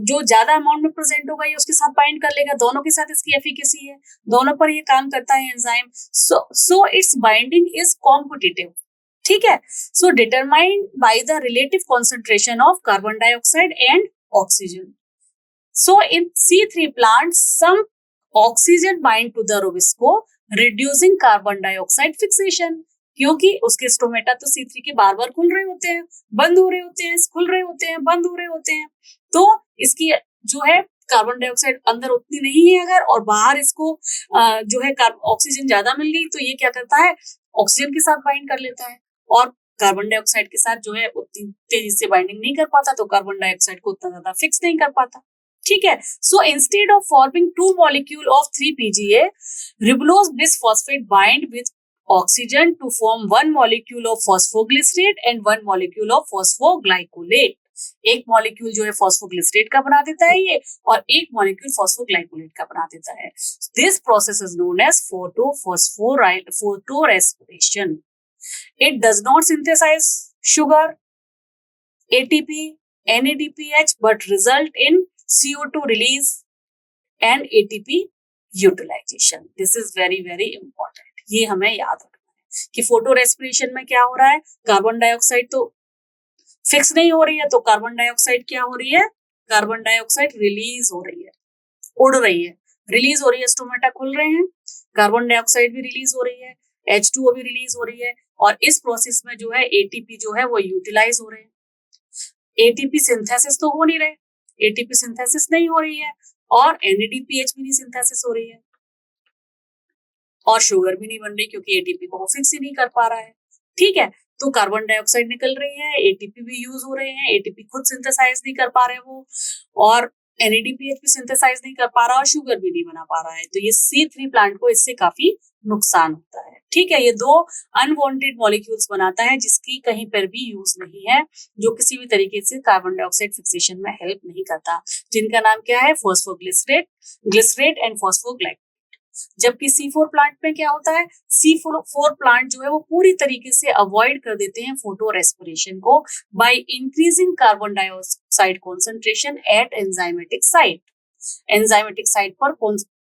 जो ज्यादा अमाउंट में प्रेजेंट होगा ये उसके साथ बाइंड कर लेगा, दोनों के साथ इसकी एफिकेसी है, दोनों पर ये काम करता है enzyme. So its binding is competitive. ठीक है, so determined by the relative concentration of carbon dioxide and oxygen. So in C3 plant some oxygen bind to the rubisco reducing carbon dioxide fixation, क्योंकि उसके stomata तो C3 के बार बार खुल रहे होते हैं, बंद हो रहे होते हैं, खुल रहे होते हैं, बंद हो रहे होते हैं, तो इसकी जो है कार्बन डाइऑक्साइड अंदर उतनी नहीं है अगर, और बाहर इसको जो है ऑक्सीजन ज्यादा मिल गई, तो ये क्या करता है? ऑक्सीजन के साथ बाइंड कर लेता है, और कार्बन डाइऑक्साइड के साथ जो है उतनी तेजी से बाइंडिंग नहीं कर पाता, तो कार्बन डाइऑक्साइड को उतना ज्यादा फिक्स नहीं कर पाता। ठीक है, so instead of forming 2 molecule of 3-PGA, ribulose bisphosphate bind with oxygen to form 1 molecule of phosphoglycerate and 1 molecule of phosphoglycolate। एक मॉलिक्यूल जो है फॉस्फोग्लिसरेट का बना देता है ये, और एक मॉलिक्यूल फॉस्फोग्लाइकोलेट का बना देता है। This process is known as photorespiration. It does not synthesise sugar, ATP, NADPH, but result in CO2 release and ATP utilization। This is very very important। ये हमें याद रखना है कि फोटो रेस्पिरेशन में क्या हो रहा है? कार्बन डाइऑक्साइड तो फिक्स नहीं हो रही है, तो कार्बन डाइऑक्साइड क्या हो रही है? कार्बन डाइऑक्साइड रिलीज हो रही है, उड़ रही है, रिलीज हो रही है, स्टोमेटा खुल रहे हैं, कार्बन डाइऑक्साइड भी रिलीज हो रही है, H2O भी रिलीज हो रही है, और इस प्रोसेस में जो है ATP जो है वो यूटिलाइज हो रहे हैं। ATP सिंथेसिस तो हो नहीं रहे, ATP सिंथेसिस नहीं हो रही है, और NADPH भी नहीं सिंथेसिस हो रही है, और शुगर भी नहीं बन रही, क्योंकि ATP को फिक्स ही नहीं कर पा रहा है। ठीक है, तो कार्बन डाइऑक्साइड निकल रही है, ATP भी यूज हो रहे हैं, ATP खुद सिंथेसाइज नहीं कर पा रहे वो, और NADPH भी सिंथेसाइज नहीं कर पा रहा, और शुगर भी नहीं बना पा रहा है, तो ये C3 प्लांट को इससे काफी नुकसान होता है। ठीक है, ये 2 अनवांटेड मॉलिक्यूल्स बनाता है जिसकी कहीं पर भी यूज नहीं है, जो किसी भी तरीके से कार्बन डाइऑक्साइड फिक्सेशन में हेल्प नहीं करता, जिनका नाम क्या है? Phosphoglycerate and phosphoglycolate. जबकि C4 प्लांट में क्या होता है? C4 प्लांट जो है वो पूरी तरीके से अवॉइड कर देते हैं फोटो रेस्पिरेशन को by increasing carbon dioxide concentration at enzymatic site. Enzymatic site पर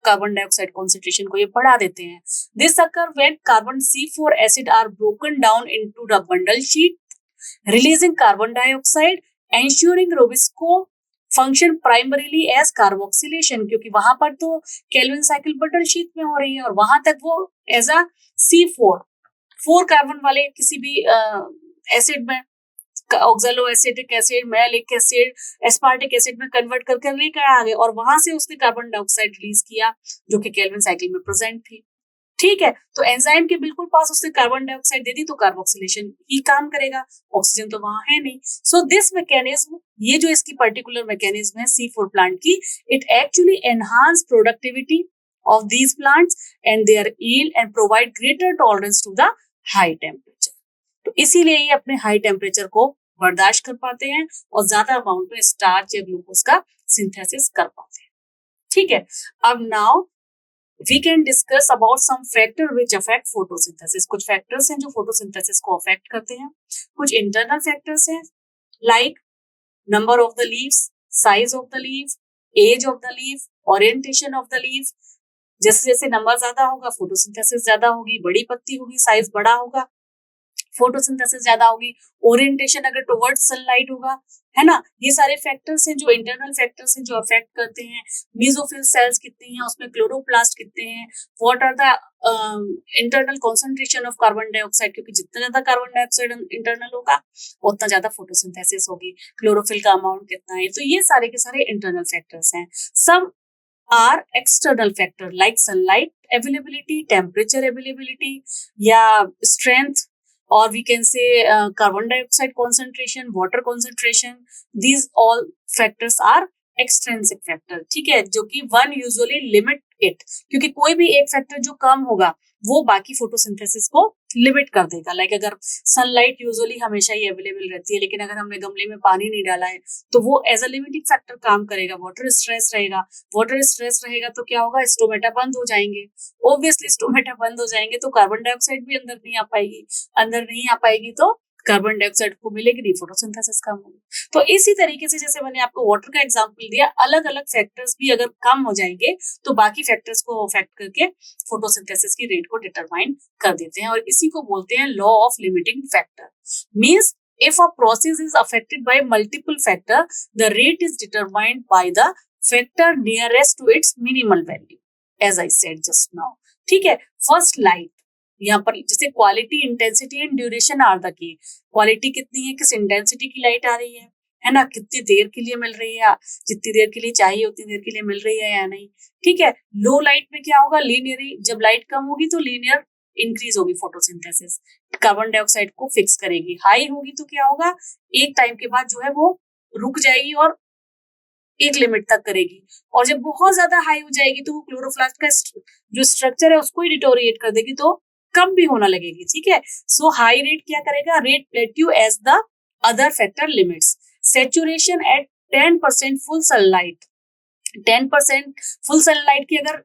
कार्बन डाइऑक्साइड कॉन्सेंट्रेशन को ये बढ़ा देते हैं। This occur when carbon C4 acid are broken down into the bundle sheet releasing carbon dioxide, ensuring Robisco function primarily as carboxylation, क्योंकि वहां पर तो केल्विन साइकिल बटल शीट में हो रही है और वहां तक वो एज अ C4 4 कार्बन वाले किसी भी एसिड में oxalo acetic acid, malic acid, aspartic acid में कन्वर्ट करके लेकर आ गए और वहां से उसने कार्बन डाइऑक्साइड रिलीज किया जो कि केल्विन साइकिल में प्रेजेंट थी। ठीक है, तो एंजाइम के बिल्कुल पास उसने कार्बन डाइऑक्साइड दे दी तो कार्बोक्सिलेशन ही काम करेगा, ऑक्सीजन तो वहां है नहीं। सो दिस मैकेनिज्म, ये जो इसकी पर्टिकुलर मैकेनिज्म है C4 प्लांट की, it actually enhance productivity of these plants and their yield and provide greater tolerance to the high temperature. तो इसीलिए ये अपने हाई टेम्परेचर को बर्दाश्त कर पाते हैं और ज्यादा अमाउंट में स्टार्च या ग्लूकोज का सिंथेसिस कर पाते हैं। ठीक है, अब now we can discuss about some factor which affect photosynthesis. कुछ फैक्टर्स हैं जो फोटोसिंथेसिस को अफेक्ट करते हैं। कुछ इंटरनल फैक्टर्स हैं like number of the leaves, size of the leaf, age of the leaf, orientation of the leaf. जैसे जैसे नंबर ज्यादा होगा फोटोसिंथेसिस ज्यादा होगी, बड़ी पत्ती होगी, साइज बड़ा होगा, फोटोसिंथेसिस ज्यादा होगी, ओरिएंटेशन अगर टुवर्ड्स सनलाइट होगा, है ना। ये सारे फैक्टर्स हैं जो इंटरनल फैक्टर्स हैं जो अफेक्ट करते हैं। मेसोफिल सेल्स कितनी हैं, उसमें क्लोरोप्लास्ट कितने हैं, what are the internal concentration of carbon dioxide, क्योंकि जितना ज्यादा कार्बन डाइऑक्साइड इंटरनल होगा उतना ज्यादा फोटोसिंथेसिस होगी, क्लोरोफिल का अमाउंट कितना है। तो ये सारे के सारे इंटरनल फैक्टर्स हैं। सब are external factor like sunlight availability, temperature availability, या strength, or we can say carbon dioxide concentration, water concentration. These all factors are extrinsic factor, ठीक है, जो कि one usually limit it, क्योंकि कोई भी एक फैक्टर जो कम होगा वो बाकी फोटोसिंथेसिस को लिमिट कर देगा। लाइक अगर सनलाइट यूजुअली हमेशा ही अवेलेबल रहती है, लेकिन अगर हमने गमले में पानी नहीं डाला है तो वो एज अ लिमिटिंग फैक्टर काम करेगा। वाटर स्ट्रेस रहेगा, वाटर स्ट्रेस रहेगा तो क्या होगा, स्टोमेटा बंद हो जाएंगे। ऑब्वियसली स्टोमेटा बंद हो जाएंगे तो कार्बन डाइऑक्साइड भी अंदर नहीं आ पाएगी तो कार्बन डाइऑक्साइड को मिलेगी नहीं, फोटोसिंथेसिस कम होगी। तो इसी तरीके से जैसे मैंने आपको वाटर का एग्जांपल दिया, अलग अलग फैक्टर्स भी अगर कम हो जाएंगे तो बाकी फैक्टर्स को अफेक्ट करके फोटोसिंथेसिस की रेट को डिटरमाइन कर देते हैं और इसी को बोलते हैं law of limiting factor. Means if a process is affected by multiple factor, the rate is determined by the factor nearest to its minimal value, as I said just now. ठीक है, फर्स्ट लाइट, यहाँ पर जैसे quality, intensity and duration are the key. Quality कितनी है, किस intensity की light आ रही है ना, कितनी देर के लिए मिल रही है, जितनी देर के लिए चाहिए उतनी देर के लिए मिल रही है या नहीं। ठीक है, लो लाइट में क्या होगा, लीनियरी, जब लाइट कम होगी तो लीनियर इंक्रीज होगी फोटोसिंथेसिस, कार्बन डाइऑक्साइड को फिक्स करेगी। हाई होगी तो क्या होगा, एक टाइम के बाद जो है वो रुक जाएगी और एक लिमिट तक करेगी, और जब बहुत ज्यादा हाई हो जाएगी तो वो क्लोरोप्लास्ट का जो स्ट्रक्चर है उसको ही डिटोरिएट कर देगी तो कम भी होना लगेगी। ठीक है, सो हाई रेट क्या करेगा, rate plateau as the other factor limits. Saturation at 10% full sunlight, 10% full sunlight की अगर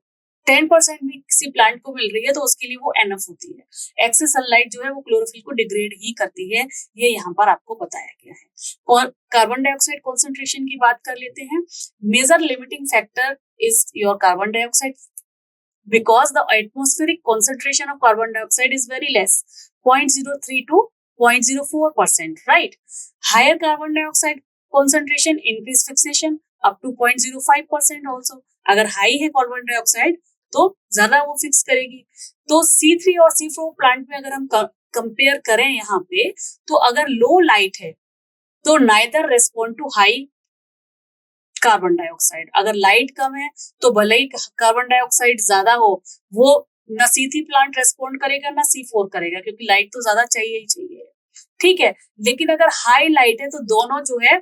10% भी किसी प्लांट को मिल रही है तो उसके लिए वो एनफ होती है। एक्सेस सनलाइट जो है वो क्लोरोफिल को डिग्रेड ही करती है, ये यहाँ पर आपको बताया गया है। और कार्बन डाइऑक्साइड कॉन्सेंट्रेशन की बात कर लेते हैं। Major limiting factor is your carbon dioxide, because the atmospheric concentration of carbon dioxide is very less, 0.03 to 0.04%, right? Higher carbon dioxide concentration increase fixation up to 0.05% also. अगर high है carbon dioxide तो ज्यादा वो fix करेगी। तो C3 और C4 plant में अगर हम कंपेयर करें यहाँ पे, तो अगर लो लाइट है तो neither respond to high carbon dioxide, अगर लाइट कम है तो भले ही कार्बन डाइऑक्साइड ज्यादा हो, वो ना C3 प्लांट रेस्पॉन्ड करेगा ना C4 करेगा, क्योंकि लाइट तो ज्यादा चाहिए ही चाहिए। ठीक है, लेकिन अगर हाई लाइट है तो दोनों जो है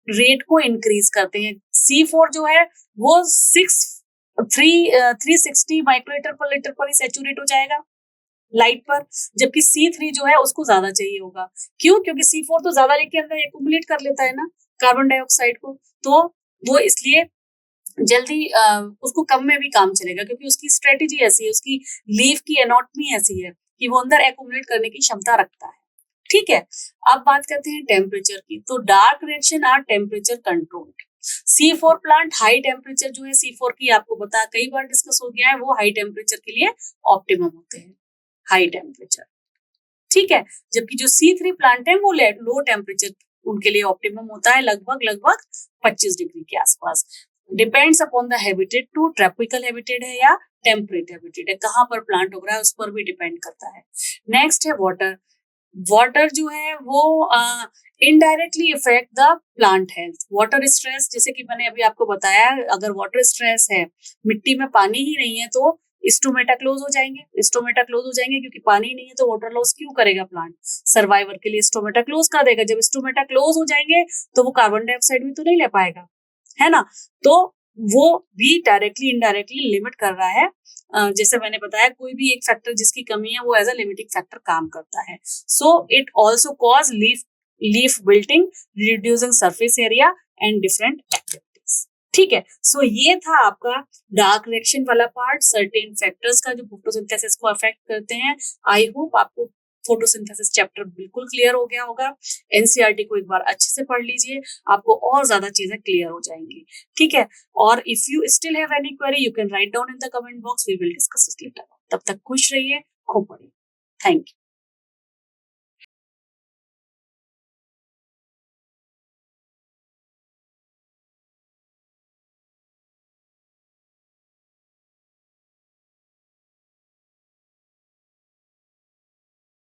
रेट को इंक्रीज करते हैं। C4 जो है वो 360 माइक्रोलीटर पर लीटर पर ही सैचुरेट हो जाएगा लाइट पर, जबकि C3 जो है उसको ज्यादा चाहिए होगा। क्यों, क्योंकि C4 तो ज्यादा लेके अंदर एक्यूमुलेट कर लेता है ना कार्बन डाइऑक्साइड को, तो वो इसलिए जल्दी उसको कम में भी काम चलेगा, क्योंकि उसकी स्ट्रेटेजी ऐसी है, उसकी लीफ की एनाटॉमी ऐसी है कि वो अंदर एक्यूमुलेट करने की क्षमता रखता है। ठीक है, अब बात करते हैं टेम्परेचर की। तो dark reaction are temperature controlled. C4 plant high temperature जो है C4 की आपको बता कई बार डिस्कस हो गया है, वो हाई टेम्परेचर के लिए ऑप्टिमम होते हैं, हाई टेम्परेचर। ठीक है, जबकि जो C3 प्लांट है वो लो टेम्परेचर उनके लिए ऑप्टिमम होता है, लगभग 25 डिग्री के आसपास। Depends upon the habitat to tropical habitat है या टेम्परेट हैबिटेट है, कहाँ पर प्लांट उग रहा है उस पर भी डिपेंड करता है। नेक्स्ट है वाटर। वाटर जो है वो indirectly effect the plant health. Water stress, जैसे कि मैंने अभी आपको बताया, अगर वाटर स्ट्रेस है, मिट्टी में पानी ही नहीं है तो स्टोमेटा क्लोज हो जाएंगे। स्टोमेटा क्लोज हो जाएंगे क्योंकि पानी नहीं है तो वाटर लॉस क्यों करेगा प्लांट? सर्वाइवर के लिए स्टोमेटा क्लोज कर देगा। जब स्टोमेटा क्लोज हो जाएंगे तो वो कार्बन डाइऑक्साइड भी तो नहीं ले पाएगा, है ना? तो वो भी डायरेक्टली इनडायरेक्टली लिमिट कर रहा है। जैसे मैंने बताया, कोई भी एक फैक्टर जिसकी कमी है वो एज अ लिमिटिंग फैक्टर काम करता है। So it also cause leaf wilting, reducing surface area and different activities. ठीक है, सो ये था आपका डार्क रिएक्शन वाला पार्ट, सर्टेन फैक्टर्स का जो फोटोसिंथेसिस को अफेक्ट करते हैं। आई होप आपको फोटोसिंथेसिस चैप्टर बिल्कुल क्लियर हो गया होगा। एनसीईआरटी को एक बार अच्छे से पढ़ लीजिए, आपको और ज्यादा चीजें क्लियर हो जाएंगी। ठीक है, और if you still have any query you can write down in the comment box, we will discuss it later. तब तक खुश रहिए, खूब पढ़िए। Thank you.